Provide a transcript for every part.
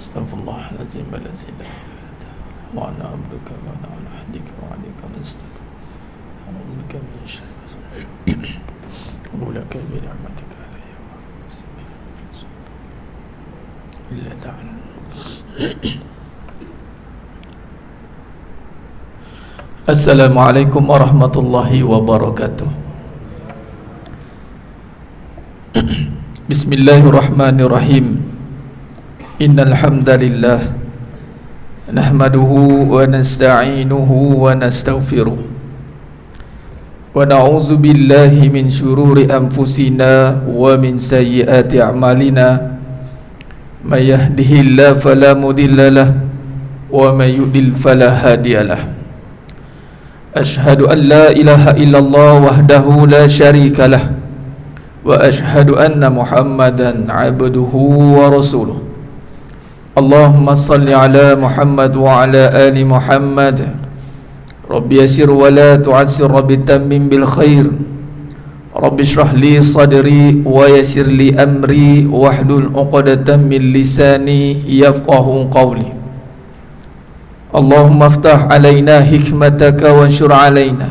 Astaghfirullahalazim allazi la ilaha illa huwa ana abduka wa ana ala ahdika wa alayka nasta'in. A'udzu bika min syarri ma laka bi ni'matika alayya wa illa ta'ala. Assalamualaikum warahmatullahi wabarakatuh. Bismillahirrahmanirrahim. Innal hamdalillah nahmaduhu wa nasta'inuhu wa nastaghfiruh wa na'udzu billahi min shururi anfusina wa min sayyiati a'malina may yahdihillahu fala mudilla lahu wa may yudlil fala hadiyalah. Ashhadu an la ilaha illallah wahdahu la syarika lah wa ashhadu anna Muhammadan 'abduhu wa rasuluh. Allahumma salli ala Muhammad wa ala ali Muhammad. Rabbi yasir wa la tu'assir, Rabbi tammim bil khair. Rabbi shrah li sadri wa yassir li amri wahlul 'uqdatam min lisani yafqahu qawli. Allahumma aftah alaina hikmataka wa anshur alaina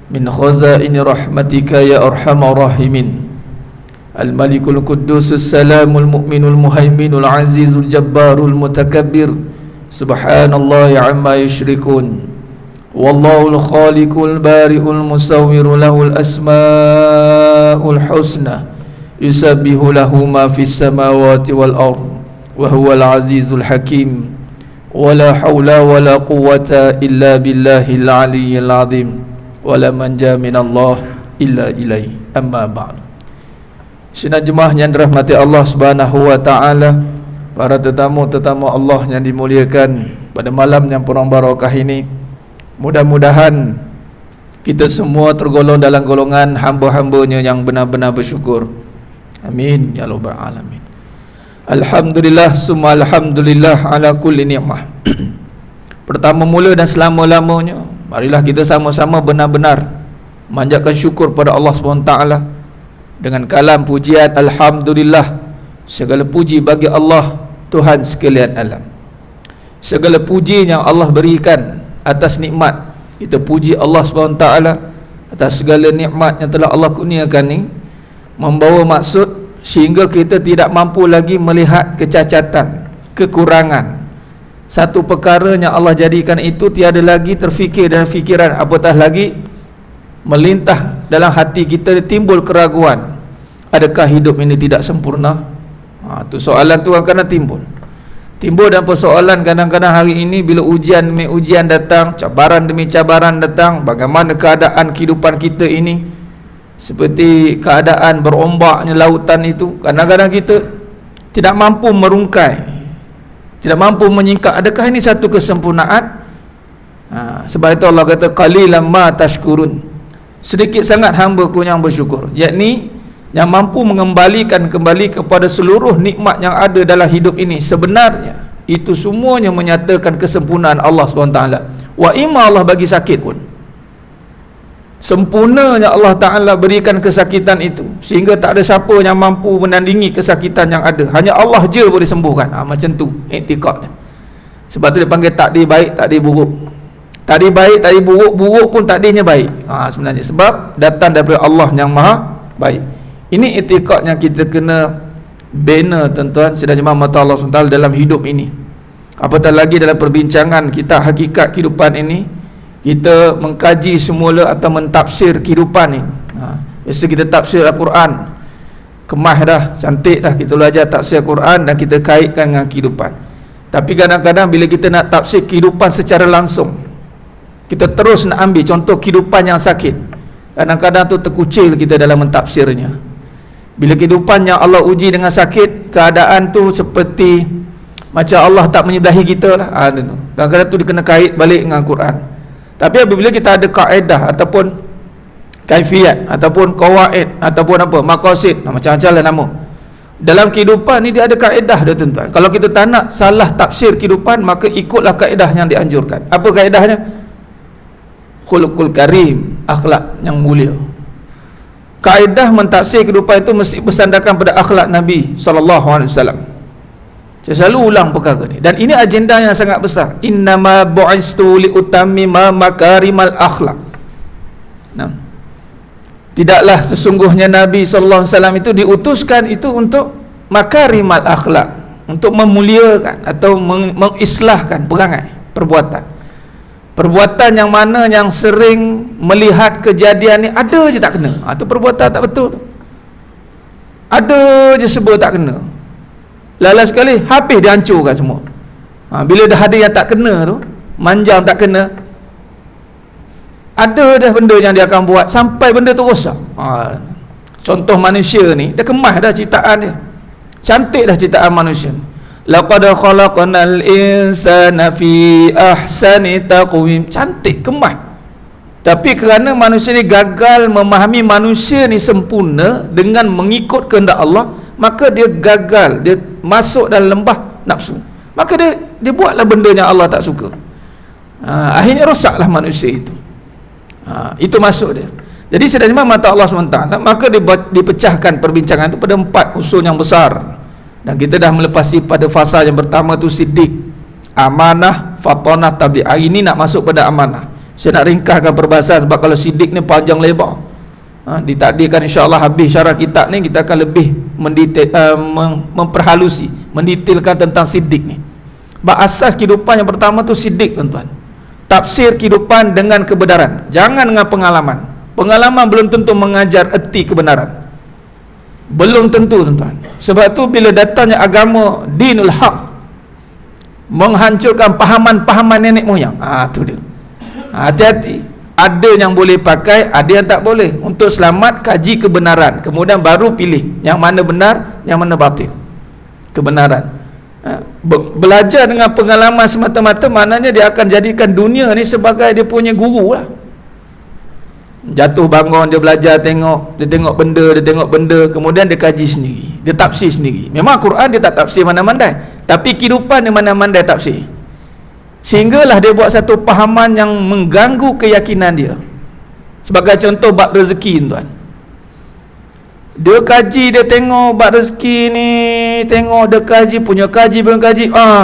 min khazaini rahmatika ya arhamar rahimin. Al-Malikul Quddusus Salamul Mu'minul Muhaiminul Azizul Jabbarul Mutakabbir. Subhanallahi amma yushrikun. Wallahul Khaliqul Bari'ul Musawwiru lahul asma'ul husna. Yusabbihu lahu ma fis samawati wal ard. Wa huwal azizul hakim. Wala hawla wala quwwata illa billahil aliyyil azim. Wala manja minallah illa ilaih. Amma ba'du. Sidang jemaah yang dirahmati Allah Subhanahu wa taala, para tetamu-tetamu Allah yang dimuliakan pada malam yang penuh barakah ini, mudah-mudahan kita semua tergolong dalam golongan hamba-hambanya yang benar-benar bersyukur. Amin ya rabbal alamin. Alhamdulillah summa alhamdulillah ala kulli ni'mah. Pertama mula dan selama-lamanya, marilah kita sama-sama benar-benar manjatkan syukur pada Allah SWT dengan kalam pujian alhamdulillah. Segala puji bagi Allah, Tuhan sekalian alam. Segala puji yang Allah berikan atas nikmat, kita puji Allah SWT atas segala nikmat yang telah Allah kurniakan ni, membawa maksud sehingga kita tidak mampu lagi melihat kecacatan, kekurangan. Satu perkara yang Allah jadikan itu tiada lagi terfikir dan fikiran, apatah lagi melintah dalam hati kita, timbul keraguan, adakah hidup ini tidak sempurna? Tu soalan tu akan timbul dan persoalan kadang-kadang hari ini bila ujian demi ujian datang, cabaran demi cabaran datang, bagaimana keadaan kehidupan kita ini? Seperti keadaan berombaknya lautan itu, kadang-kadang kita tidak mampu merungkai, tidak mampu menyingkap, adakah ini satu kesempurnaan? Sebab itu Allah kata qalilan ma tashkurun, sedikit sangat hamba-Ku yang bersyukur, yakni yang mampu mengembalikan kembali kepada seluruh nikmat yang ada dalam hidup ini. Sebenarnya itu semuanya menyatakan kesempurnaan Allah SWT. Wa imma Allah bagi sakit pun, sempurnanya Allah Ta'ala berikan kesakitan itu sehingga tak ada siapa yang mampu menandingi kesakitan yang ada, hanya Allah je boleh sembuhkan. Macam tu iktikadnya. Sebab tu dia panggil takdir baik, takdir buruk. Takdir baik, takdir buruk, buruk pun takdirnya baik. Sebenarnya sebab datang daripada Allah yang maha baik. Ini iktikad yang kita kena bina, tuan-tuan sedang jemaah mata Allah SWT dalam hidup ini. Apatah lagi dalam perbincangan kita hakikat kehidupan ini, kita mengkaji semula atau mentafsir kehidupan ini. Biasa kita tafsir Al-Quran, kemah dah, cantik dah, kita belajar tafsir Quran dan kita kaitkan dengan kehidupan. Tapi kadang-kadang bila kita nak tafsir kehidupan secara langsung, kita terus nak ambil contoh kehidupan yang sakit, kadang-kadang tu terkucil kita dalam mentafsirnya. Bila kehidupan yang Allah uji dengan sakit, keadaan tu seperti macam Allah tak menyertai kita lah. Kadang-kadang tu dia kena kait balik dengan Quran. Tapi apabila kita ada kaedah ataupun kaifiat ataupun qawaid ataupun apa maqasid, macam-macam lah nama, dalam kehidupan ni dia ada kaedah dia, tuan-tuan. Kalau kita tak nak salah tafsir kehidupan, maka ikutlah kaedah yang dianjurkan. Apa kaedahnya? Khuluqul karim, akhlak yang mulia. Kaedah mentafsir kehidupan itu mesti bersandarkan pada akhlak Nabi SAW. Saya selalu ulang perkara ni, dan ini agenda yang sangat besar. Innama bu'istu liutammima makarimal akhlak. Nah, tidaklah sesungguhnya Nabi SAW itu diutuskan itu untuk makarimal akhlak, untuk memuliakan atau mengislahkan perangai, perbuatan yang mana yang sering melihat kejadian ni ada je tak kena, itu perbuatan tak betul, ada je sebab tak kena, lala sekali habis dihancurkan semua. Bila dah ada yang tak kena tu, manjang tak kena, ada dah benda yang dia akan buat sampai benda tu rosak. Contoh manusia ni, dia kemas dah ciptaan dia, cantik dah ciptaan manusia. Laqad khalaqnal insana fi ahsani taqwim, cantik, kemas. Tapi kerana manusia ni gagal memahami manusia ni sempurna dengan mengikut kehendak Allah, maka dia gagal, dia masuk dalam lembah nafsu, maka dia buatlah benda yang Allah tak suka. Akhirnya rosaklah manusia itu. Itu masuk dia. Jadi sedang mata Allah SWT, maka dipecahkan perbincangan itu pada 4 usul yang besar. Dan kita dah melepasi pada fasa yang pertama tu siddiq, amanah, fatonah, tabliq. Hari ini nak masuk pada amanah. Saya nak ringkaskan perbahasan, sebab kalau siddiq ni panjang lebar. Ditakdirkan insya-Allah habis syarah kitab ni, kita akan lebih memperhalusi, mendetailkan tentang siddiq ni. Asas kehidupan yang pertama tu siddiq, tuan-tuan. Tafsir kehidupan dengan kebenaran, jangan dengan pengalaman. Pengalaman belum tentu mengajar erti kebenaran, belum tentu, tuan-tuan. Sebab tu bila datangnya agama dinul haq, menghancurkan pahaman-pahaman nenek moyang, tu dia. Hati-hati, ada yang boleh pakai, ada yang tak boleh. Untuk selamat, kaji kebenaran, kemudian baru pilih yang mana benar, yang mana batil. Kebenaran. Belajar dengan pengalaman semata-mata, maknanya dia akan jadikan dunia ni sebagai dia punya guru lah. Jatuh bangun, dia belajar, dia tengok benda, kemudian dia kaji sendiri, dia tafsir sendiri. Memang Quran dia tak tafsir mana-mandai, tapi kehidupan dia mana-mandai tafsir. Sehinggalah dia buat satu pahaman yang mengganggu keyakinan dia. Sebagai contoh bab rezeki, tuan. Dia kaji, dia tengok bab rezeki ni, tengok dia kaji, punya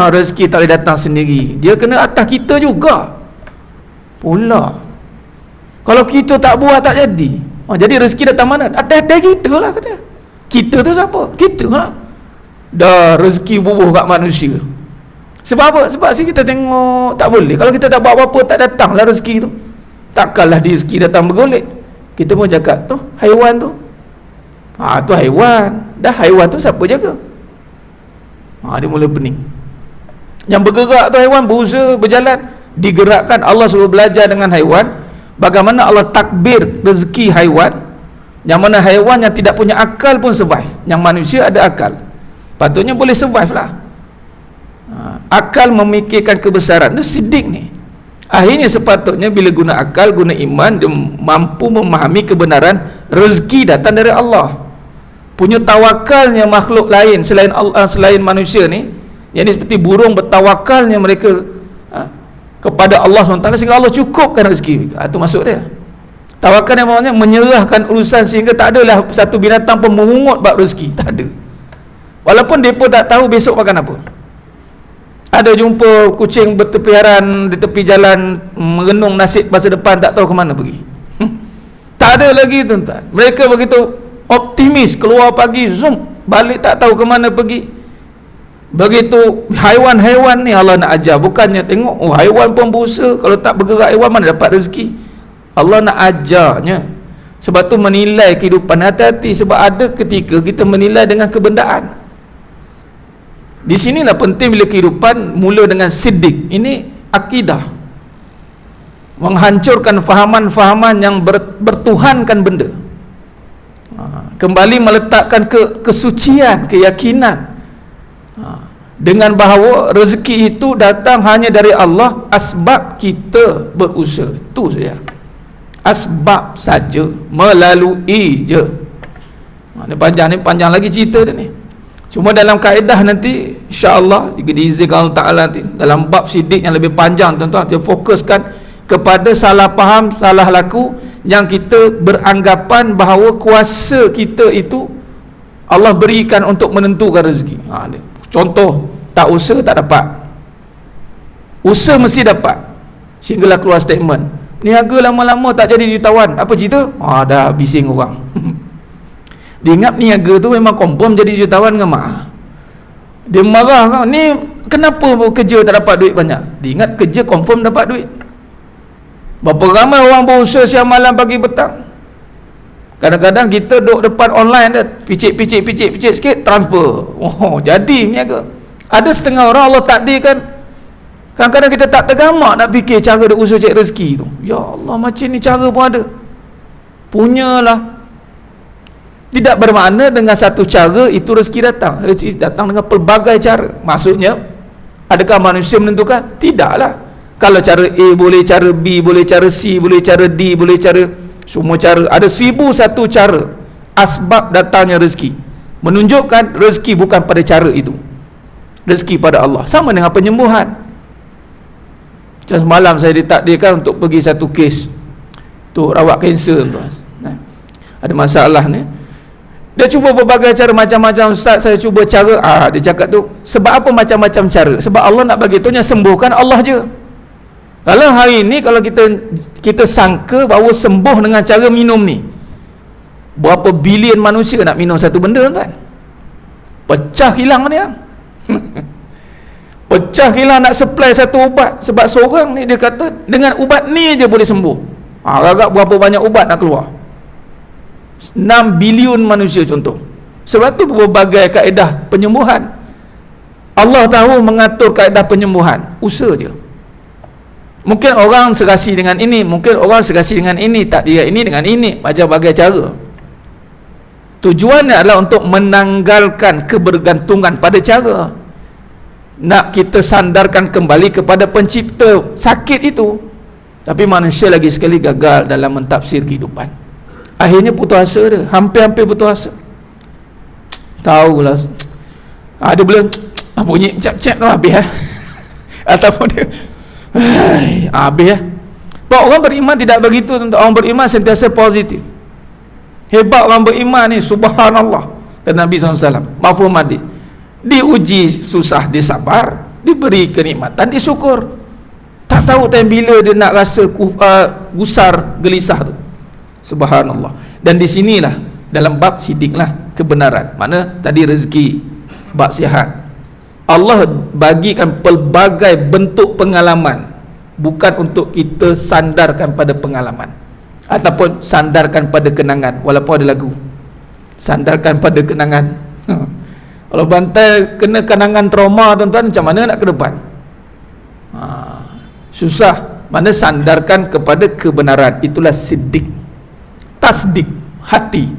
rezeki tak boleh datang sendiri, dia kena atas kita juga pula. Kalau kita tak buat, tak jadi. Jadi rezeki datang mana? Ada kita lah, kata. Kita tu siapa? Kita lah. Dah rezeki bubuh kat manusia. Sebab apa? Sebab kita tengok tak boleh. Kalau kita tak buat apa-apa, tak datanglah rezeki tu. Takkanlah rezeki datang bergolek. Kita pun cakap tu haiwan tu. Tu haiwan. Dah haiwan tu siapa jaga? Dia mula pening. Yang bergerak tu haiwan, berusaha, berjalan, digerakkan. Allah suruh belajar dengan haiwan bagaimana Allah takbir rezeki haiwan, yang mana haiwan yang tidak punya akal pun survive, yang manusia ada akal, patutnya boleh survive lah. Akal memikirkan kebesaran, itu siddiq ni. Akhirnya sepatutnya bila guna akal, guna iman, dia mampu memahami kebenaran rezeki datang dari Allah. Punya tawakalnya makhluk lain selain Allah, selain manusia ni, yang ini seperti burung, bertawakalnya mereka kepada Allah SWT sehingga Allah cukupkan rezeki. Itu masuk dia. Tawakal yang maksudnya menyerahkan urusan sehingga tak adalah satu binatang pun mengungut bab rezeki, tak ada. Walaupun dia pun tak tahu besok makan apa. Ada jumpa kucing bertepiaran di tepi jalan, merenung nasib masa depan, tak tahu ke mana pergi. Tak ada lagi, tuan-tuan. Mereka begitu optimis, keluar pagi, zoom, balik tak tahu ke mana pergi. Begitu haiwan-haiwan ni Allah nak ajar, bukannya tengok haiwan pun berusaha, kalau tak bergerak haiwan mana dapat rezeki. Allah nak ajarnya Sebab tu menilai kehidupan, hati-hati, sebab ada ketika kita menilai dengan kebendaan. Di sinilah penting bila kehidupan mula dengan siddiq. Ini akidah, menghancurkan fahaman-fahaman yang bertuhankan benda, kembali meletakkan kesucian, keyakinan, dengan bahawa rezeki itu datang hanya dari Allah, asbab kita berusaha, itu saja, asbab saja, melalui je. Ni panjang lagi cerita dia ni. Cuma dalam kaedah nanti insya-Allah, jika diizinkan Allah Taala, nanti dalam bab sidik yang lebih panjang, tuan-tuan, dia fokuskan kepada salah faham, salah laku yang kita beranggapan bahawa kuasa kita itu Allah berikan untuk menentukan rezeki. Contoh, tak usaha tak dapat, usaha mesti dapat, sehinggalah keluar statement, niaga lama-lama tak jadi jutawan. Apa cerita? Dah bising orang. Dia ingat niaga tu memang confirm jadi jutawan dengan mak. Dia marah, kau ni kenapa kerja tak dapat duit banyak? Dia ingat kerja confirm dapat duit. Berapa ramai orang berusaha siang malam pagi petang. Kadang-kadang kita duduk depan online dah, picit sikit, transfer. Jadi niaga. Ada setengah orang Allah takdirkan, kadang-kadang kita tak tergamak nak fikir cara dia usaha cek rezeki tu. Ya Allah, macam ni cara pun ada. Punyalah. Tidak bermakna dengan satu cara itu rezeki datang. Rezeki datang dengan pelbagai cara. Maksudnya, adakah manusia menentukan? Tidaklah. Kalau cara A boleh, cara B boleh, cara C boleh, cara D boleh, cara semua cara. Ada 1001 cara asbab datangnya rezeki, menunjukkan rezeki bukan pada cara itu, rezeki pada Allah. Sama dengan penyembuhan. Macam semalam saya ditakdirkan untuk pergi satu kes tu, rawat kanser, tuan. Ada masalah ni. Dia cuba berbagai cara, macam-macam. Ustaz, saya cuba cara. Dia cakap tu, sebab apa macam-macam cara? Sebab Allah nak bagi tu, yang sembuhkan Allah je. Kalau hari ni, kalau kita sangka bahawa sembuh dengan cara minum ni, berapa bilion manusia nak minum satu benda, kan? Pecah hilang dia. Pecah hilang nak supply satu ubat. Sebab seorang ni dia kata dengan ubat ni je boleh sembuh. Agak berapa banyak ubat nak keluar? 6 bilion manusia contoh. Sebab tu berbagai kaedah penyembuhan. Allah tahu mengatur kaedah penyembuhan. Usaha je. Mungkin orang serasi dengan ini, mungkin orang serasi dengan ini, tak dia ini dengan ini, macam-macam cara. Tujuannya adalah untuk menanggalkan kebergantungan pada cara. Nak kita sandarkan kembali kepada pencipta sakit itu. Tapi manusia lagi sekali gagal dalam mentafsir kehidupan. Akhirnya putus asa dia, hampir-hampir putus asa. Tahulah. Dia boleh bunyi cap-cap tu habis ataupun dia habis Orang beriman tidak begitu. Orang beriman sentiasa positif. Hebat orang beriman ni, subhanallah, kata Nabi SAW. Mafhum hadis. Diuji susah dia sabar, diberi kenikmatan dia syukur. Tak tahu time bila dia nak rasa gusar, gelisah tu. Subhanallah. Dan di sinilah dalam bab sidiklah kebenaran. Mana tadi rezeki, bab sihat. Allah bagikan pelbagai bentuk pengalaman, bukan untuk kita sandarkan pada pengalaman ataupun sandarkan pada kenangan. Walaupun ada lagu sandarkan pada kenangan. Kalau bantai kena kenangan trauma, tuan-tuan, macam mana nak ke depan? Susah. Mana sandarkan kepada kebenaran. Itulah siddiq, tasdik, hati.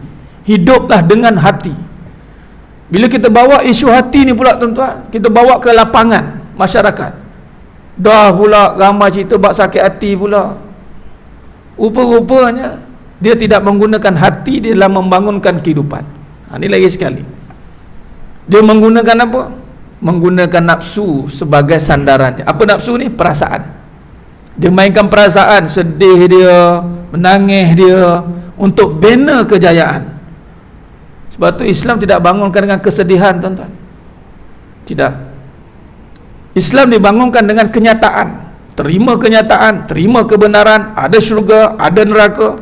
Hiduplah dengan hati. Bila kita bawa isu hati ni pula, tuan-tuan, kita bawa ke lapangan masyarakat, dah pula ramai cerita bab sakit hati pula. Rupa-rupanya dia tidak menggunakan hati dia dalam membangunkan kehidupan. Ini lagi sekali. Dia menggunakan apa? Menggunakan nafsu sebagai sandaran. Apa nafsu ni? Perasaan. Dia mainkan perasaan, sedih dia, menangis dia untuk bina kejayaan. Sebab tu Islam tidak bangunkan dengan kesedihan, tuan-tuan. Tidak. Islam dibangunkan dengan kenyataan. Terima kenyataan, terima kebenaran, ada syurga, ada neraka.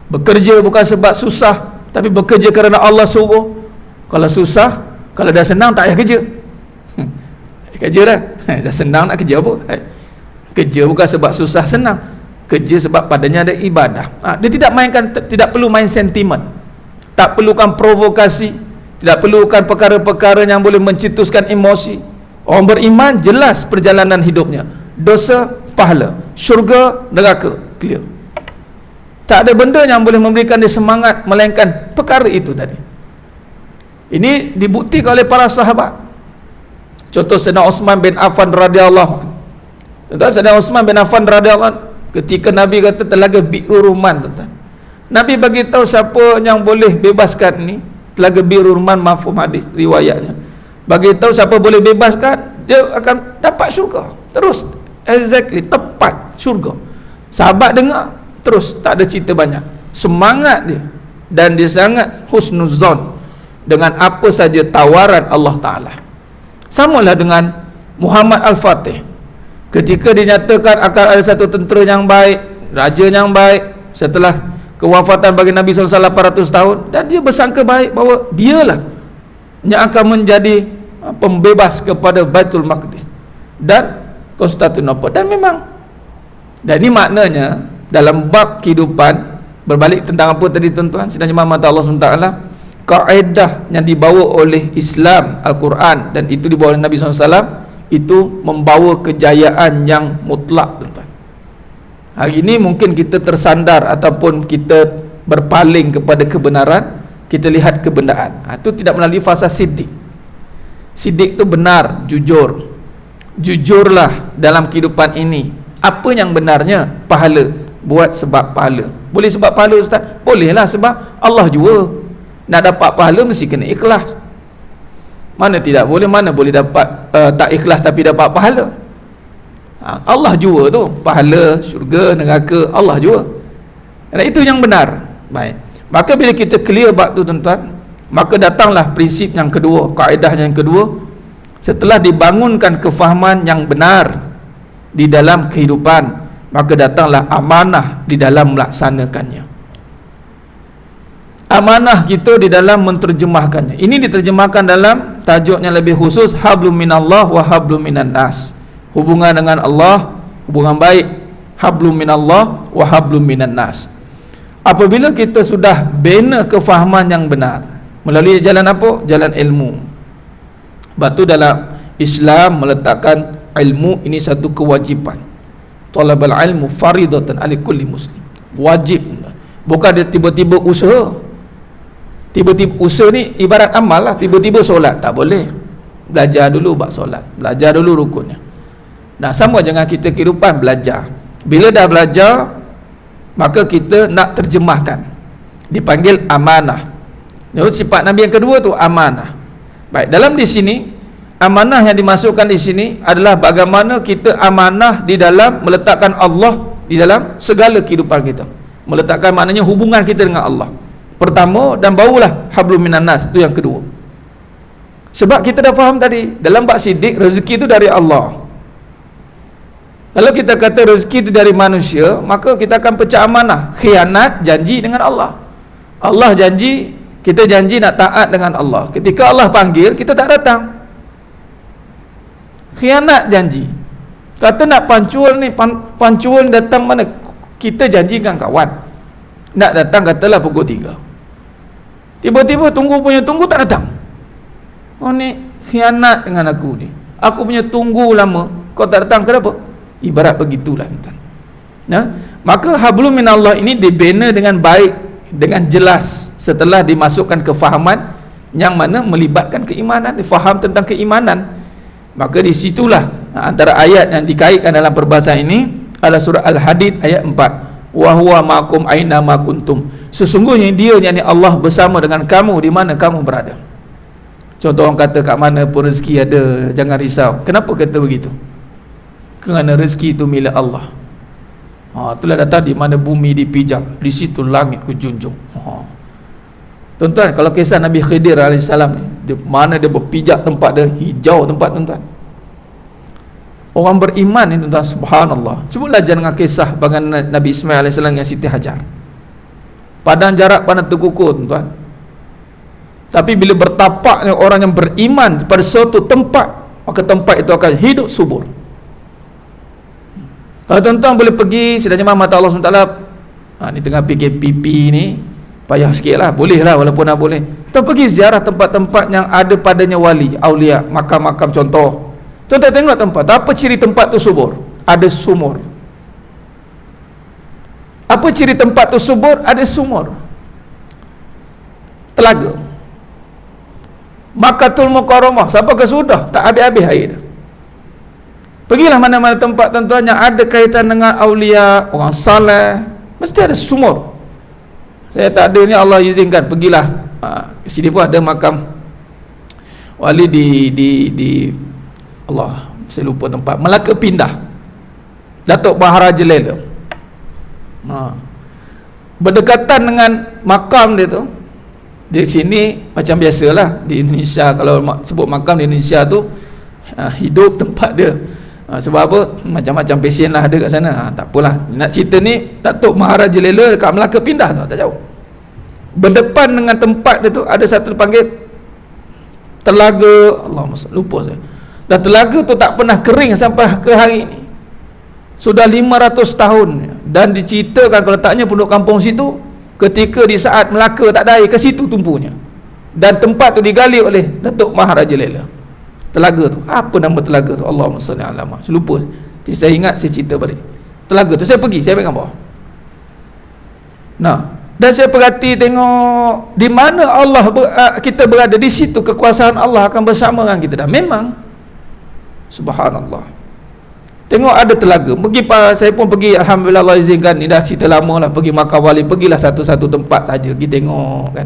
Bekerja bukan sebab susah, tapi bekerja kerana Allah suruh. Kalau susah, kalau dah senang tak payah kerja. Kerja dah. Dah senang nak kerja apa? Kerja bukan sebab susah senang, kerja sebab padanya ada ibadah. Dia tidak mainkan, tidak perlu main sentimen, tak perlukan provokasi, tidak perlukan perkara-perkara yang boleh mencetuskan emosi. Orang beriman jelas perjalanan hidupnya, dosa, pahala, syurga, neraka, clear. Tak ada benda yang boleh memberikan dia semangat melainkan perkara itu tadi. Ini dibuktikan oleh para sahabat. Contoh Sayyidina Uthman bin Affan radhiyallahu anhu. Tuan, Sayyidina Uthman bin Affan radhiyallahu anhu, ketika Nabi kata telaga Bi'ur Rumman, tuan, Nabi bagi tahu siapa yang boleh bebaskan ni telaga Bi'ur Rumman, mafhum hadis riwayatnya. Bagi tahu siapa boleh bebaskan, dia akan dapat syurga. Terus exactly tepat syurga. Sahabat dengar, terus tak ada cerita banyak. Semangat dia dan dia sangat husnuzon dengan apa saja tawaran Allah Ta'ala. Samalah dengan Muhammad Al-Fatih. Ketika dinyatakan akan ada satu tentera yang baik, raja yang baik setelah kewafatan bagi Nabi SAW 800 tahun, dan dia bersangka baik bahawa dialah yang akan menjadi pembebas kepada Baitul Maqdis dan Konstantinopel. Dan memang, dan ini maknanya dalam bab kehidupan, berbalik tentang apa tadi tuan-tuan, sedang mata Allah SWT, kaedah yang dibawa oleh Islam, Al-Quran, dan itu dibawa oleh Nabi SAW, itu membawa kejayaan yang mutlak, tuan-tuan. Hari ini mungkin kita tersandar ataupun kita berpaling kepada kebenaran, kita lihat kebenaran. Itu tidak melalui fasa siddiq. Siddiq itu benar, jujur. Jujurlah dalam kehidupan ini. Apa yang benarnya? Pahala. Buat sebab pahala. Boleh sebab pahala, Ustaz? Bolehlah, sebab Allah jua. Nak dapat pahala mesti kena ikhlas. Mana tidak boleh, mana boleh dapat tak ikhlas tapi dapat pahala. Allah jua tu, pahala, syurga, neraka, Allah jua. Dan itu yang benar. Baik. Maka bila kita clear bab tu, tuan-tuan, maka datanglah prinsip yang kedua, kaedah yang kedua. Setelah dibangunkan kefahaman yang benar di dalam kehidupan, maka datanglah amanah di dalam melaksanakannya. Amanah kita di dalam menterjemahkannya. Ini diterjemahkan dalam tajuk yang lebih khusus, hablum minallah wa hablum minan nas. Hubungan dengan Allah, hubungan baik, hablum minallah wa hablum minan nas. Apabila kita sudah bina kefahaman yang benar melalui jalan apa? Jalan ilmu. Sebab tu dalam Islam meletakkan ilmu ini satu kewajipan. Talabul ilmu faridatan ala kulli muslim. Wajib. Bukan dia tiba-tiba usaha. Tiba-tiba usaha ni ibarat amal lah. Tiba-tiba solat, tak boleh. Belajar dulu bab solat, belajar dulu rukunnya. Nah, sama dengan kita kehidupan, belajar. Bila dah belajar, maka kita nak terjemahkan. Dipanggil amanah. Sifat Nabi yang kedua tu amanah. Baik, dalam di sini amanah yang dimasukkan di sini adalah bagaimana kita amanah di dalam meletakkan Allah di dalam segala kehidupan kita. Meletakkan maknanya hubungan kita dengan Allah. Pertama, dan barulah hablum minan nas, itu yang kedua. Sebab kita dah faham tadi, dalam bab siddiq, rezeki itu dari Allah. Kalau kita kata rezeki itu dari manusia, maka kita akan pecah amanah, khianat janji dengan Allah. Allah janji, kita janji nak taat dengan Allah. Ketika Allah panggil, kita tak datang. Khianat janji. Kata nak pancual ni, pancual datang mana? Kita janji dengan kawan nak datang, katalah pukul 3. Tiba-tiba tunggu tak datang. Oh, ni khianat dengan aku ni. Aku punya tunggu lama, kau tak datang, kenapa? Ibarat begitulah, tuan. Nah, maka hablum minallah ini dibina dengan baik, dengan jelas setelah dimasukkan kefahaman yang mana melibatkan keimanan, faham tentang keimanan. Maka di situlah antara ayat yang dikaitkan dalam perbahasan ini adalah surah Al-Hadid ayat 4. Wa huwa ma'akum aina ma kuntum. Sesungguhnya dia, yakni Allah, bersama dengan kamu di mana kamu berada. Contoh orang kata kat mana pun rezeki ada, jangan risau. Kenapa kata begitu? Kerana rezeki itu milik Allah. Itulah datang di mana bumi dipijak, di situ langit kujunjung. Tuan-tuan, kalau kisah Nabi Khidir AS ni, mana dia berpijak tempat dia, hijau tempat, tuan-tuan. Orang beriman ni, tuan-tuan, subhanallah. Cubuklah jangan kisah bagaimana Nabi Ismail AS yang Siti Hajar. Padang jarak, padang terkukur, tuan-tuan. Tapi bila bertapaknya orang yang beriman pada suatu tempat, maka tempat itu akan hidup subur. Kalau tuan-tuan boleh pergi sedang jemaah mata Allah SWT, ni tengah PKPP ni payah sikit lah, boleh lah walaupun tak boleh, tuan pergi ziarah tempat-tempat yang ada padanya wali, aulia, makam-makam. Contoh, tuan-tuan tengok tempat, apa ciri tempat tu subur? Ada sumur. Apa ciri tempat tu subur? Ada sumur, telaga. Makatul Mukarramah, siapa ke sudah tak habis-habis air dah. Pergilah mana-mana tempat tuan-tuan yang ada kaitan dengan aulia, orang saleh, mesti ada sumur. Saya tak ada ni, Allah izinkan, pergilah. Sini pun ada makam wali di Allah, saya lupa tempat, Melaka Pindah, Datuk Maharaja Lela. Berdekatan dengan makam dia tu. Di sini macam biasalah di Indonesia, kalau sebut makam di Indonesia tu hidup tempat dia. Sebab apa? Macam-macam pesen lah ada kat sana. Tak apalah, nak cerita ni Datuk Maharaja Lela dekat Melaka Pindah tu, tak jauh. Berdepan dengan tempat dia tu ada satu dipanggil telaga, Allah lupa saya. Dan telaga tu tak pernah kering sampai ke hari ini. Sudah 500 tahun. Dan diceritakan kalau letaknya penduduk kampung situ, ketika di saat Melaka tak ada air, ke situ tumpunya. Dan tempat tu digali oleh Datuk Maharaja Lela. Telaga tu, apa nama telaga tu? Allahumma salli ala Muhammad. Saya lupa. Saya ingat, saya cerita balik. Telaga tu saya pergi, saya ambil gambar. Nah, dan saya perhati tengok di mana Allah kita berada, di situ kekuasaan Allah akan bersama dengan kita. Dan memang subhanallah, tengok ada telaga. Saya pun pergi, alhamdulillah Allah izinkan, ni dah cerita lama lah, pergi makam wali, pergilah satu-satu tempat saja pergi tengok kan.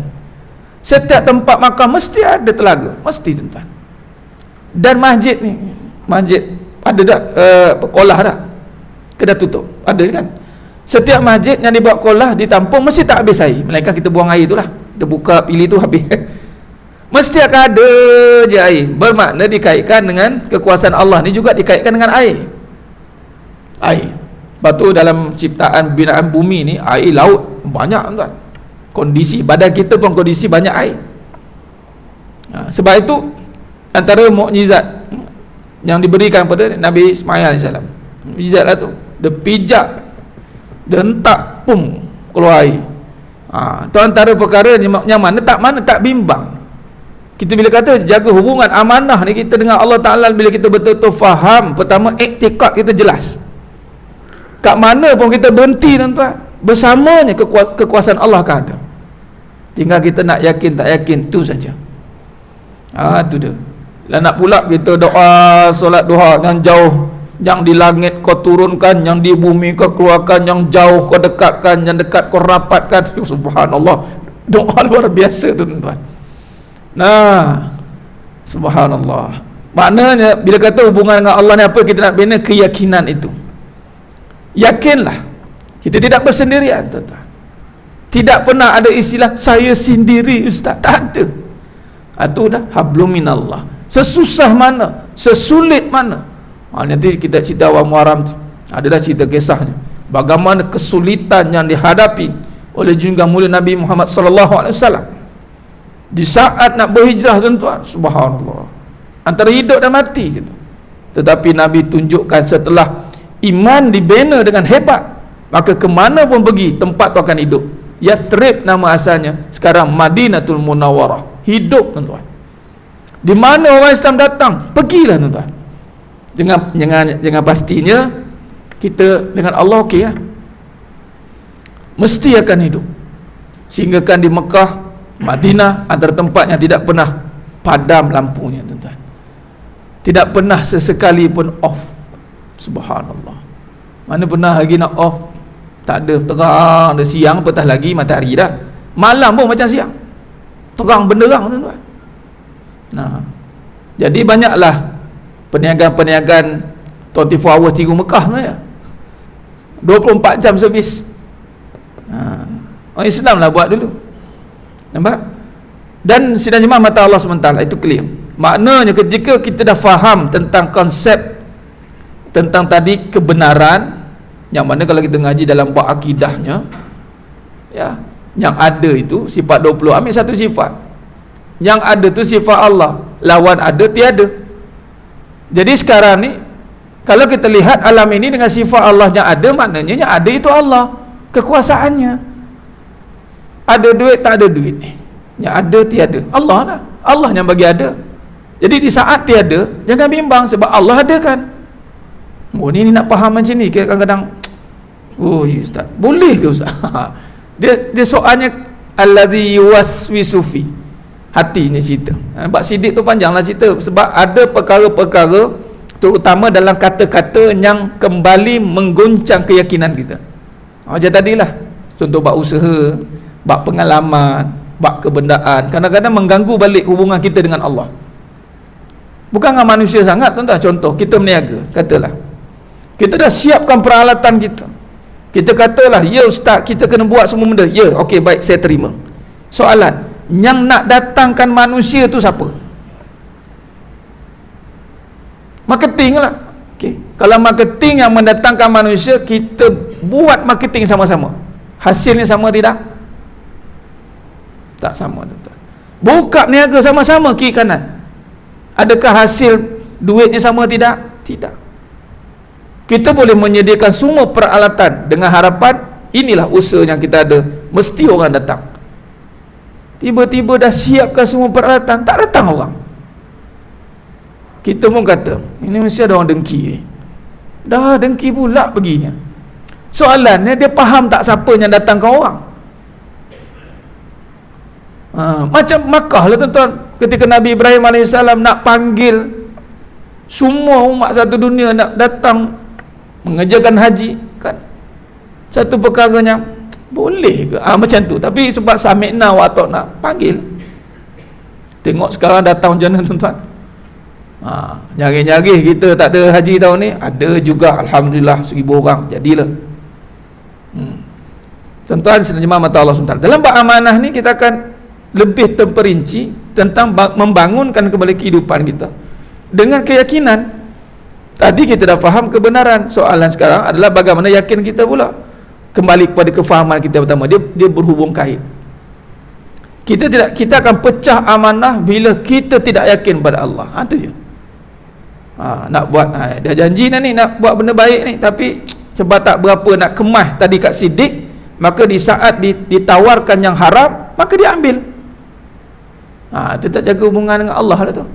Setiap tempat makam mesti ada telaga, mesti tuan-tuan. Dan masjid ni, masjid ada dah kolah dah ke dah tutup, ada kan. Setiap masjid yang dibuat kolah, ditampung, mesti tak habis air, melainkan kita buang air tu lah, kita buka pilih tu habis mesti akan ada je air. Bermakna dikaitkan dengan kekuasaan Allah ni, juga dikaitkan dengan air. Lepas tu dalam ciptaan binaan bumi ni, air laut banyak tuan. Kondisi badan kita pun kondisi banyak air. Sebab itu antara mukjizat yang diberikan pada Nabi Ismail AS, mukjizat lah tu, dia pijak, dia hentak, pum, keluar air. Tu antara perkara yang mana tak bimbang. Kita bila kata jaga hubungan amanah ni kita dengan Allah Ta'ala, bila kita betul-betul faham, pertama iktikad kita jelas, kat mana pun kita berhenti tuan-tuan, bersamanya kekuasaan Allah akan ada. Tinggal kita nak yakin tak yakin, tu saja. Tu dia. Lah nak pula kita doa solat duha yang jauh, yang di langit kau turunkan, yang di bumi kau keluarkan, yang jauh kau dekatkan, yang dekat kau rapatkan. Subhanallah, doa luar biasa tuan-tuan. Nah, subhanallah. Maknanya bila kata hubungan dengan Allah ni apa, kita nak bina keyakinan itu. Yakinlah kita tidak bersendirian tuan-tuan. Tidak pernah ada istilah saya sendiri ustaz, tak ada. Itu dah hablum minallah. Sesusah mana, sesulit mana, nanti kita cerita awal Muharram, adalah cerita kisahnya bagaimana kesulitan yang dihadapi oleh junjungan mulia Nabi Muhammad sallallahu alaihi wasallam di saat nak berhijrah tuan-tuan. Subhanallah, antara hidup dan mati gitu. Tetapi Nabi tunjukkan setelah iman dibina dengan hebat, maka kemana pun pergi tempat tu akan hidup. Yathrib nama asalnya, sekarang Madinatul Munawwarah, hidup tuan-tuan. Di mana orang Islam datang, pergilah tuan-tuan. Dengan pastinya kita dengan Allah okey lah, mesti akan hidup. Sehingga kan di Mekah, Madinah, antara tempat yang tidak pernah padam lampunya tuan-tuan, tidak pernah sesekali pun off. Subhanallah, mana pernah lagi nak off? Tak ada, terang dah, siang petang lagi matahari dah, malam pun macam siang, terang benderang tuan-tuan. Nah, jadi banyaklah perniagaan-perniagaan 24 hours tinggal Mekah sebenarnya, 24 jam servis. Orang Islam lah buat dulu, nampak? Dan sidang jemaah mata Allah SWT itu clear. Maknanya ketika kita dah faham tentang konsep tentang tadi kebenaran, yang mana kalau kita ngaji dalam bab akidahnya, ya, yang ada itu sifat 20, ambil satu sifat. Yang ada tu sifat Allah, lawan ada tiada. Jadi sekarang ni Kalau kita lihat alam ini dengan sifat Allah yang ada, maknanya yang ada itu Allah, kekuasaannya. Ada duit tak ada duit, yang ada tiada, Allah lah. Allah yang bagi ada. Jadi di saat tiada, jangan bimbang sebab Allah ada kan. Oh ni nak faham macam ni kadang-kadang. Oh ya ustaz, boleh ke ustaz? dia soalnya allazi yuwaswisu fi, hati ni cerita. Nampak sidik tu panjanglah cerita sebab ada perkara-perkara terutama dalam kata-kata yang kembali mengguncang keyakinan kita. Macam tadilah, contoh bab usaha, bab pengalaman, bab kebendaan, kadang-kadang mengganggu balik hubungan kita dengan Allah. Bukan dengan manusia sangat, tuan-tuan. Contoh, kita berniaga, katalah kita dah siapkan peralatan kita. Kita katalah, ya ustaz, kita kena buat semua benda. Ya, okey, baik, saya terima. Soalan, yang nak datangkan manusia tu siapa? Marketing lah. Okay. Kalau marketing yang mendatangkan manusia, kita buat marketing sama-sama, hasilnya sama tidak? Tak sama, tuan-tuan. Buka niaga sama-sama kiri kanan, adakah hasil duitnya sama tidak? Tidak. Kita boleh menyediakan semua peralatan dengan harapan inilah usaha yang kita ada, mesti orang datang. Tiba-tiba dah siapkan semua peralatan, tak datang orang. Kita pun kata, ini mesti ada orang dengki. Dah dengki pula perginya. Soalannya, dia faham tak siapa yang datang ke orang? Macam Makkah lah tuan-tuan, ketika Nabi Ibrahim AS nak panggil semua umat satu dunia nak datang mengerjakan haji kan, satu perkara yang boleh ke? Macam tu. Tapi sebab sami'na wa ata'na, panggil. Tengok sekarang datang macam mana tuan-tuan. Nyari-nyari kita tak ada haji tahun ni, ada juga alhamdulillah 1,000 orang jadilah. Tuan-tuan senerjemah mata Allah SWT. Dalam bab amanah ni kita akan lebih terperinci tentang membangunkan kembali kehidupan kita dengan keyakinan. Tadi kita dah faham kebenaran. Soalan sekarang adalah bagaimana yakin kita pula. Kembali kepada kefahaman kita pertama, dia berhubung kait. Kita akan pecah amanah bila kita tidak yakin pada Allah. Itu je. Nak buat dah janji ni nak buat benda baik ni, tapi sebab tak berapa nak kemas tadi kat sidik, maka di saat ditawarkan yang haram, maka dia ambil. Itu tak jaga hubungan dengan Allah lah tu.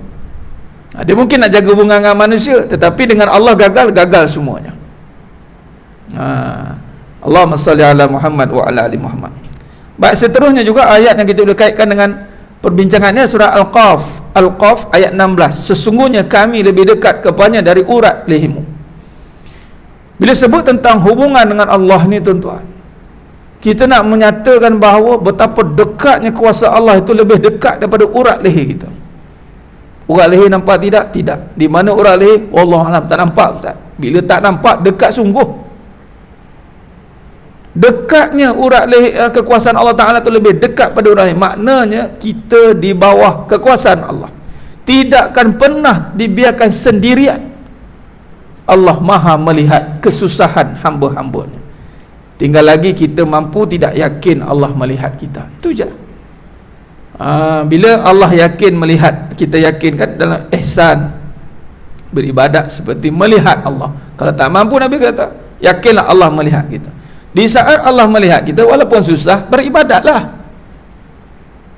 Dia mungkin nak jaga hubungan dengan manusia, tetapi dengan Allah gagal semuanya. Allahumma salli ala Muhammad wa ala ali Muhammad. Baik, seterusnya juga ayat yang kita boleh kaitkan dengan perbincangannya, surah Al-Qaf ayat 16. Sesungguhnya kami lebih dekat kepadanya dari urat lehermu. Bila sebut tentang hubungan dengan Allah ni tuan-tuan, kita nak menyatakan bahawa betapa dekatnya kuasa Allah itu lebih dekat daripada urat leher kita. Urat leher nampak tidak? Tidak. Di mana urat leher? Wallahualam, tak nampak ustaz. Bila tak nampak, dekat sungguh. Dekatnya urat leher, kekuasaan Allah Ta'ala itu lebih dekat pada urat leher. Maknanya kita di bawah kekuasaan Allah, tidak akan pernah dibiarkan sendirian. Allah Maha melihat kesusahan hamba-hambanya. Tinggal lagi kita mampu tidak yakin Allah melihat kita. Itu je. Bila Allah yakin melihat, kita yakin kan dalam ihsan beribadat seperti melihat Allah. Kalau tak mampu, Nabi kata yakinlah Allah melihat kita. Di saat Allah melihat kita, walaupun susah, beribadatlah,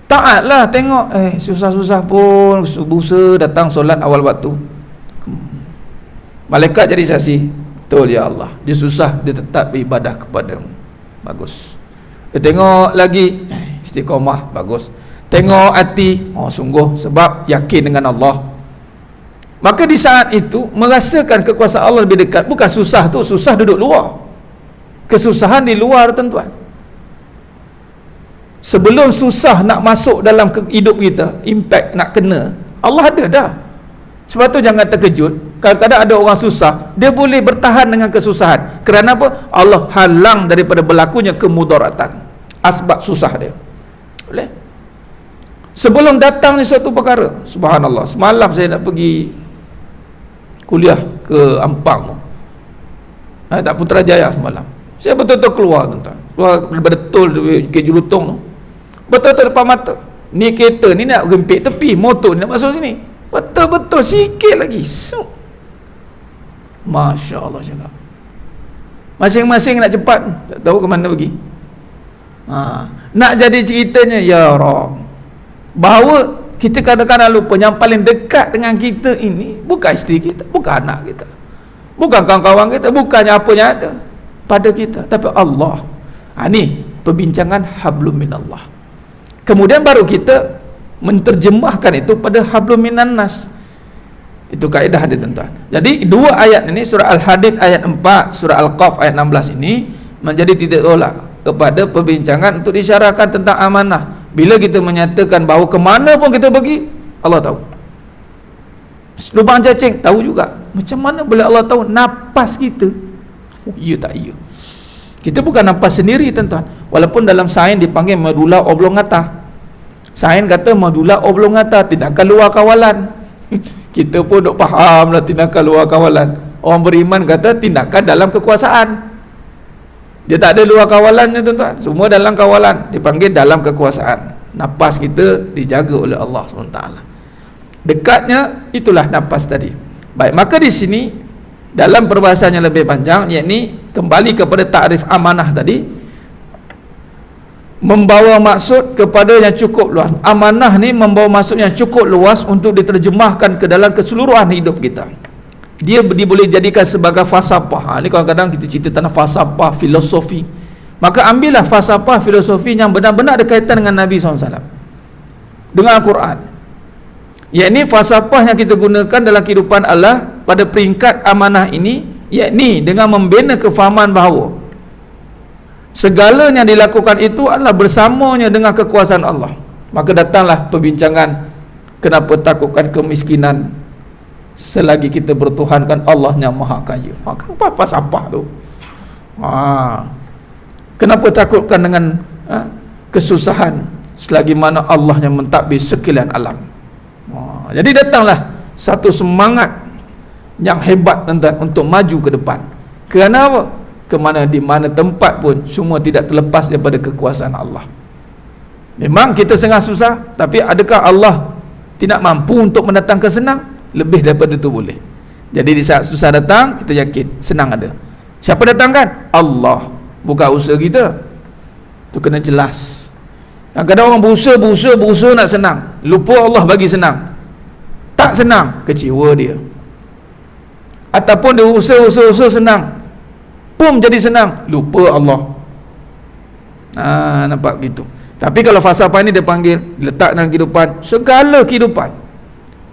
taatlah. Tengok susah-susah pun berusaha datang solat awal waktu, malaikat jadi saksi, betul ya Allah, dia susah, dia tetap beribadah kepadamu, bagus. Dia tengok lagi, istiqamah, bagus. Tengok hati, sungguh sebab yakin dengan Allah. Maka di saat itu merasakan kekuasaan Allah lebih dekat. Bukan susah tu, susah duduk luar, kesusahan di luar tuan-tuan. Sebelum susah nak masuk dalam hidup kita, impact nak kena, Allah ada dah. Sebab tu jangan terkejut kadang-kadang ada orang susah, dia boleh bertahan dengan kesusahan. Kerana apa? Allah halang daripada berlakunya kemudaratan, asbab susah dia. Boleh? Sebelum datang ni suatu perkara, subhanallah, semalam saya nak pergi kuliah ke Ampang tu, tak Putrajaya semalam. Saya betul-betul keluar tuan-tuan, keluar daripada tol ke Julutong tu, betul-betul depan mata ni kereta ni nak gempit tepi, motor ni nak masuk sini, betul-betul sikit lagi Masya Allah juga. Masing-masing nak cepat, tak tahu ke mana pergi. Nak jadi ceritanya, ya Rab, bahawa kita kadang-kadang lupa yang paling dekat dengan kita ini bukan isteri kita, bukan anak kita, bukan kawan-kawan kita, bukannya apa yang ada pada kita, tapi Allah. Ini perbincangan hablum minallah. Kemudian baru kita menterjemahkan itu pada hablum minan nas. Itu kaedah dia tuan-tuan. Jadi dua ayat ini, surah Al-Hadid ayat 4, surah Al-Qaf ayat 16 ini menjadi titik tolak kepada perbincangan untuk disyarahkan tentang amanah. Bila kita menyatakan bahawa ke mana pun kita pergi, Allah tahu. Lubang cacing tahu juga. Macam mana boleh Allah tahu napas kita? Ya tak ya. Kita bukan napas sendiri tuan-tuan. Walaupun dalam sains dipanggil medulla oblongata. Sains kata medulla oblongata tindakan luar kawalan. Kita pun duk faham lah tindakan luar kawalan. Orang beriman kata tindakan dalam kekuasaan. Dia tak ada luar kawalannya tuan-tuan. Semua dalam kawalan. Dipanggil dalam kekuasaan. Napas kita dijaga oleh Allah SWT. Dekatnya itulah napas tadi. Baik, maka di sini dalam perbahasan yang lebih panjang, yakni kembali kepada takrif amanah tadi, membawa maksud kepada yang cukup luas. Amanah ni membawa maksud yang cukup luas untuk diterjemahkan ke dalam keseluruhan hidup kita. Dia boleh jadikan sebagai falsafah. Ini kadang-kadang kita cerita tentang falsafah, filosofi. Maka ambillah falsafah, filosofi yang benar-benar ada kaitan dengan Nabi SAW, dengan Al-Quran. Yakni falsafah yang kita gunakan dalam kehidupan Allah pada peringkat amanah ini, yakni dengan membina kefahaman bahawa segala yang dilakukan itu adalah bersamanya dengan kekuasaan Allah. Maka datanglah perbincangan kenapa takutkan kemiskinan selagi kita bertuhankan Allah yang Maha Kaya. Maka apa sampah tu? Kenapa takutkan dengan kesusahan selagi mana Allah yang mentadbir sekalian alam? Jadi datanglah satu semangat yang hebat tuan-tuan untuk maju ke depan. Kerana apa? Kemana di mana tempat pun semua tidak terlepas daripada kekuasaan Allah. Memang kita sangat susah, tapi adakah Allah tidak mampu untuk mendatangkan senang? Lebih daripada itu boleh. Jadi di saat susah datang, kita yakin senang ada. Siapa datangkan? Allah. Bukan usaha kita. Itu kena jelas. Kadang-kadang orang berusaha nak senang, lupa Allah bagi senang. Tak senang, kecewa dia. Ataupun dia usaha senang, pun jadi senang, lupa Allah. Nampak gitu. Tapi kalau falsafah ini dia panggil, letak dalam kehidupan, segala kehidupan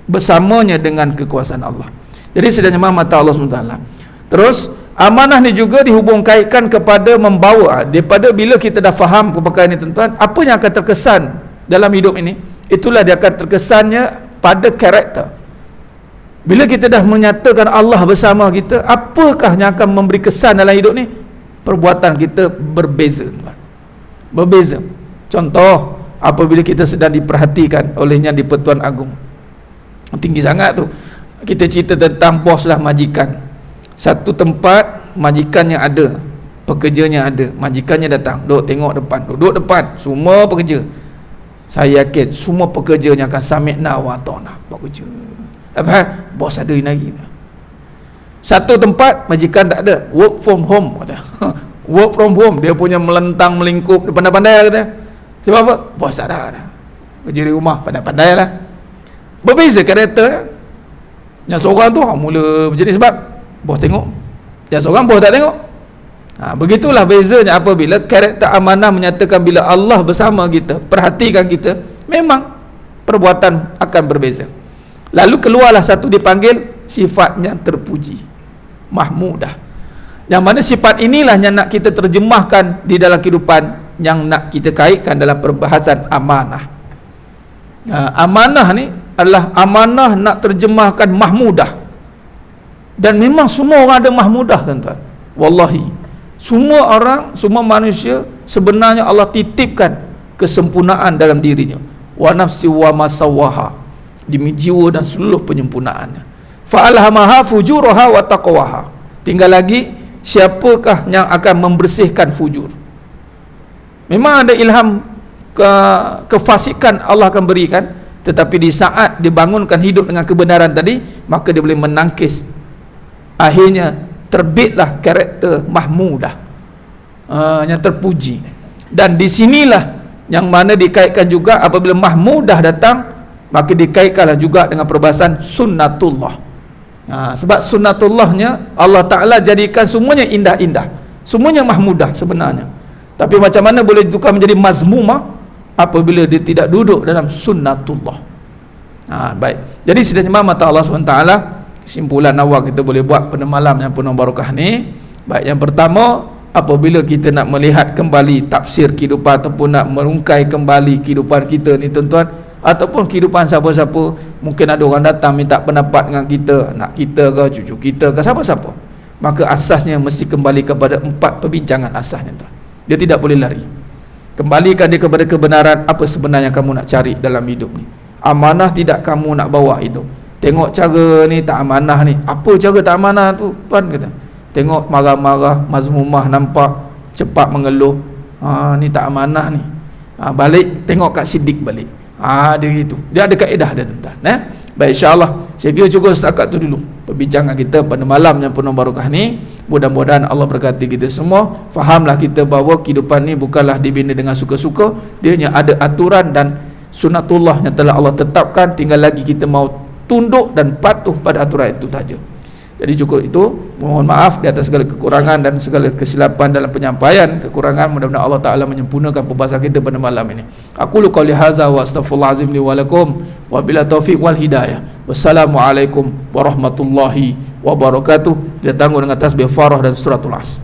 bersamanya dengan kekuasaan Allah. Jadi sedang mata Allah SWT. Terus amanah ni juga dihubung kaitkan kepada membawa, daripada bila kita dah faham perkara ini tuan-tuan, apa yang akan terkesan dalam hidup ini, itulah dia akan terkesannya pada karakter. Bila kita dah menyatakan Allah bersama kita, apakah yang akan memberi kesan dalam hidup ni? Perbuatan kita berbeza. Berbeza. Contoh, apabila kita sedang diperhatikan olehnya di Pertuan Agong, tinggi sangat tu, kita cerita tentang bos lah majikan. Satu tempat majikan yang ada, pekerjanya ada, majikannya datang, duduk depan, semua pekerja. Saya yakin semua pekerjanya akan samikna wa ta'na, buat kerja. Apa? Bos ada lagi. Satu tempat majikan tak ada, work from home kata. Work from home, dia punya melentang melingkup, dia pandai-pandai lah kata. Sebab apa? Bos tak ada. Kerja di rumah, pandai-pandai lah. Berbeza karakter. Yang seorang tu mula macam ni sebab bos tengok, yang seorang bos tak tengok. Begitulah bezanya apabila karakter amanah menyatakan bila Allah bersama kita, perhatikan kita, memang perbuatan akan berbeza. Lalu keluarlah satu dipanggil sifatnya terpuji, mahmudah. Yang mana sifat inilah yang nak kita terjemahkan di dalam kehidupan, yang nak kita kaitkan dalam perbahasan amanah. Amanah ni adalah amanah nak terjemahkan mahmudah. Dan memang semua orang ada mahmudah tuan-tuan. Wallahi, semua orang, semua manusia sebenarnya Allah titipkan kesempurnaan dalam dirinya. Wa nafsi wa masawaha, demi jiwa dan seluruh penyempurnaannya. Fa'alhamaha fujuraha wa taqwaha. Tinggal lagi siapakah yang akan membersihkan fujur. Memang ada ilham kefasikan Allah akan berikan, tetapi di saat dibangunkan hidup dengan kebenaran tadi, maka dia boleh menangkis akhirnya terbitlah karakter mahmudah, yang terpuji. Dan di sinilah yang mana dikaitkan juga apabila mahmudah datang, maka dikaitkanlah juga dengan perbahasan sunnatullah. Sebab sunnatullahnya Allah Ta'ala jadikan semuanya indah-indah, semuanya mahmudah sebenarnya. Tapi macam mana boleh tukar menjadi mazmumah apabila dia tidak duduk dalam sunnatullah. Baik. Jadi sedangkan mata Allah SWT, kesimpulan awal kita boleh buat pada malam yang penuh barakah ni. Baik, yang pertama, apabila kita nak melihat kembali tafsir kehidupan ataupun nak merungkai kembali kehidupan kita ni tuan-tuan, ataupun kehidupan siapa-siapa, mungkin ada orang datang minta pendapat dengan kita, nak kita ke, cucu kita ke, siapa-siapa, maka asasnya mesti kembali kepada 4 perbincangan asasnya tuan. Dia tidak boleh lari. Kembalikan dia kepada kebenaran, apa sebenarnya kamu nak cari dalam hidup ni. Amanah tidak kamu nak bawa hidup. Tengok cara ni tak amanah ni. Apa cara tak amanah tu tuan kata? Tengok marah-marah, mazmumah nampak, cepat mengeluh. Ni tak amanah ni. Balik tengok kat Siddiq balik. Dia gitu. Dia ada kaedah dia tuan-tuan. Baik, insya-Allah saya kira cukup setakat tu dulu perbincangan kita pada malam yang penuh barakah ni. Mudah-mudahan Allah berkati kita semua. Fahamlah kita bahawa kehidupan ni bukanlah dibina dengan suka-suka. Dia hanya ada aturan dan sunnatullah yang telah Allah tetapkan, tinggal lagi kita mau tunduk dan patuh pada aturan itu saja. Jadi cukup itu. Mohon maaf di atas segala kekurangan dan segala kesilapan dalam penyampaian kekurangan. Mudah-mudahan Allah Ta'ala menyempurnakan perbahasan kita pada malam ini. Aku qouli hadza wa astaghfirullahalazim li wa lakum wa bila taufiq wal hidayah. Wassalamualaikum warahmatullahi wabarakatuh. Kita tangguh dengan tasbih Farah dan suratul As.